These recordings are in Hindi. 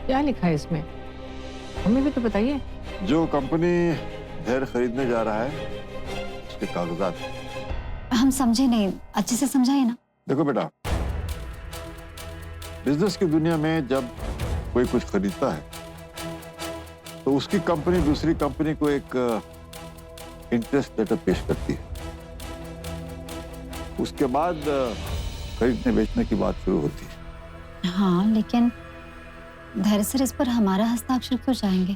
क्या लिखा है इसमें? हमें भी तो बताइए। जो कंपनी धैर्य खरीदने जा रहा है उसके कागजात। हम समझे नहीं, अच्छे से समझाइए ना। देखो बेटा, बिजनेस की दुनिया में जब कोई कुछ खरीदता है तो उसकी कंपनी दूसरी कंपनी को एक इंटरेस्ट लेटर पेश करती है। उसके बाद खरीदने बेचने की बात शुरू होती है। हाँ, लेकिन धैर्य सर इस पर हमारा हस्ताक्षर क्यों चाहेंगे?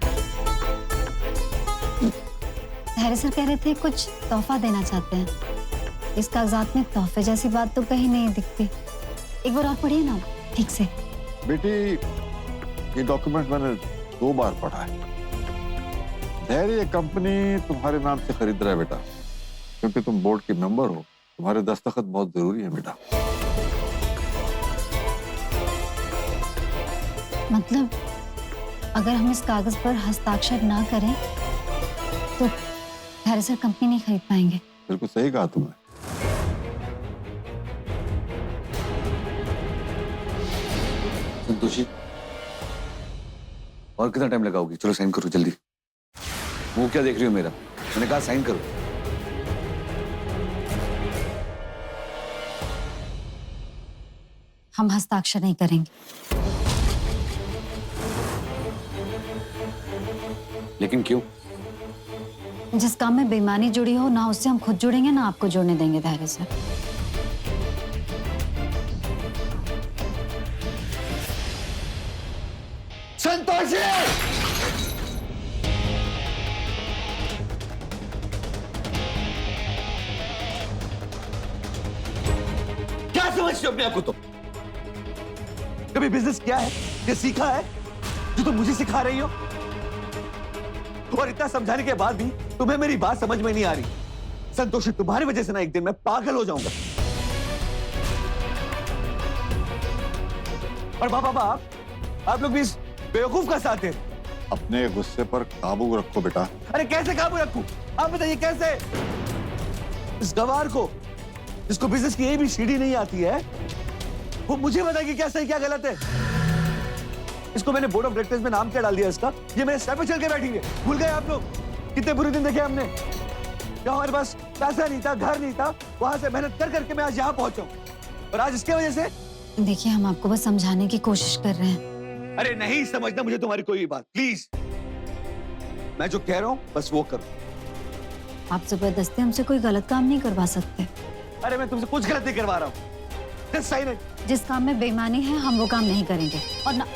धैर्य सर कह रहे थे कुछ तोहफा देना चाहते हैं। इस कागजात में तोहफे जैसी बात तो कहीं नहीं दिखती। एक बार और पढ़िए ना ठीक से। बेटी, ये डॉक्यूमेंट मैंने 2 बार पढ़ा है। धैर्य ये कंपनी तुम्हारे नाम से खरीद रहा है बेटा, क्योंकि तुम बोर्ड के मेंबर हो। तुम्हारे दस्तखत बहुत जरूरी है बेटा। मतलब अगर हम इस कागज पर हस्ताक्षर ना करें तो धैर्य सर कंपनी नहीं खरीद पाएंगे। बिल्कुल सही कहा तुमने। संतोषी, और कितना टाइम लगाओगी? चलो साइन करो जल्दी। वो क्या देख रही हो मेरा? मैंने कहा साइन करो। हम हस्ताक्षर नहीं करेंगे। लेकिन क्यों? जिस काम में बेईमानी जुड़ी हो ना उससे हम खुद जुड़ेंगे ना आपको जोड़ने देंगे धैर्य सर। संतोषी! क्या समझते हो अपने आप को तुम? कभी बिजनेस किया है या सीखा है जो तुम मुझे सिखा रही हो? और इतना समझाने के बाद भी तुम्हें मेरी बात समझ में नहीं आ रही। संतोषी, तुम्हारी वजह से ना एक दिन मैं पागल हो जाऊंगा। और बाबा, आप लोग भी इस बेवकूफ का साथ हैं। अपने गुस्से पर काबू रखो बेटा। अरे कैसे काबू रखूं? आप बताइए कैसे? इस गवार को, जिसको बिजनेस की ABCD नहीं आती है, वो मुझे बताएगी क्या सही क्या गलत है। इसको मैंने बोर्ड ऑफ डायरेक्टर्स में नाम क्या डाल दिया इसका? ये मेरे सर पे चल के बैठेंगे। भूल गए आप लोग कितने बुरे दिन देखे हमने? जब हमारे पास पैसा नहीं था, घर नहीं था, वहां से मेहनत कर करके मैं आज यहाँ पहुंचा हूं। और आज इसके वजह से देखिए, हम आपको बस समझाने की कोशिश कर रहे हैं। अरे नहीं समझना मुझे तुम्हारी कोई बात, प्लीज। मैं जो कह रहा हूं बस वो करो। आप जबरदस्ती हमसे कोई गलत काम नहीं करवा सकते। अरे मैं तुमसे कुछ गलत नहीं करवा रहा हूं। Just sign it. जिस काम में बेईमानी है हम वो काम नहीं करेंगे। और ना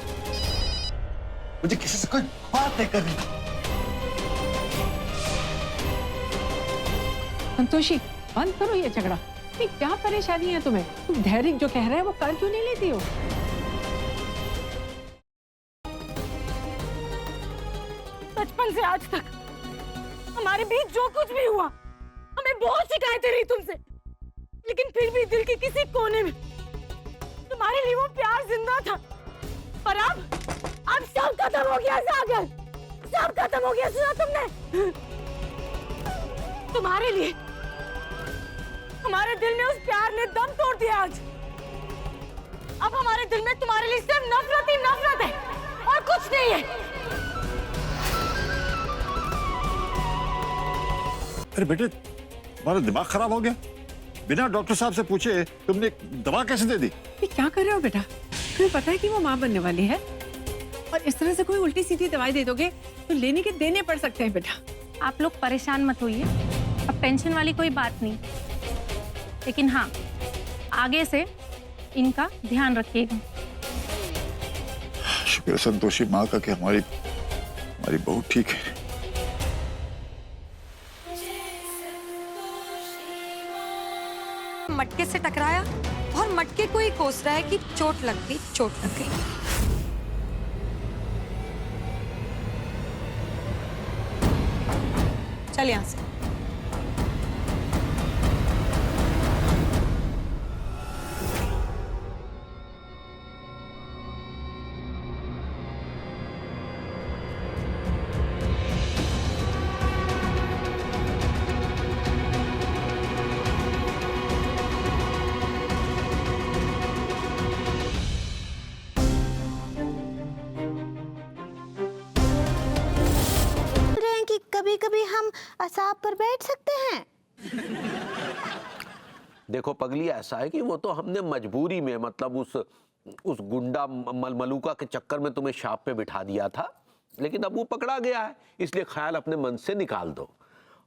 मुझे किसी से कोई बात नहीं करनी। संतोषी, बंद करो ये झगड़ा। नहीं, क्या परेशानी है तुम्हें? तुम धैर्य जो कह रहा है वो कर क्यों नहीं लेती हो? बचपन से आज तक हमारे बीच जो कुछ भी हुआ, हमें बहुत शिकायतें रही तुमसे, लेकिन फिर भी दिल के किसी कोने में तुम्हारे लिए वो प्यार जिंदा था। और अब सब खत्म हो गया सागर, सब खत्म हो गया। सुना तुमने? तुम्हारे लिए हमारे दिल में उस प्यार ने दम तोड़ दिया आज। अब हमारे दिल में तुम्हारे लिए सिर्फ नफरत ही नफरत है और कुछ नहीं है। अरे बेटे, तुम्हारा दिमाग खराब हो गया? बिना डॉक्टर साहब से पूछे तुमने दवा कैसे दे दी? ये क्या कर रहे हो बेटा? तुम्हें पता है कि वो माँ बनने वाली है, और इस तरह से कोई उल्टी सीधी दवाई दे दोगे तो लेने के देने पड़ सकते हैं बेटा। आप लोग परेशान मत होइए, अब टेंशन वाली कोई बात नहीं। लेकिन हाँ, आगे से इनका ध्यान रखिएगा। शुक्र है संतोषी माँ का कि हमारी बहू ठीक है। मटके से टकराया और मटके को ही कोस रहा है कि चोट लग गई, चोट लग गई। चल यहां से। कभी कभी हम असाब पर बैठ सकते हैं? देखो पगली, ऐसा है कि वो तो हमने मजबूरी में, मतलब उस गुंडा मलमलूका के चक्कर में तुम्हें शाप पे बिठा दिया था, लेकिन अब वो पकड़ा गया है, इसलिए ख्याल अपने मन से निकाल दो।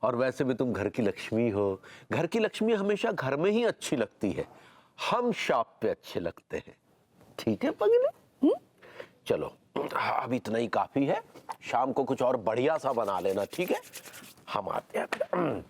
और वैसे भी तुम घर की लक्ष्मी हो, घर की लक्ष्मी हमेशा घर में ही अच्छी लगती है, हम शाप पे अच्छे लगते हैं। ठीक है पगली? चलो अब इतना ही काफी है, शाम को कुछ और बढ़िया सा बना लेना, ठीक है? हम आते हैं।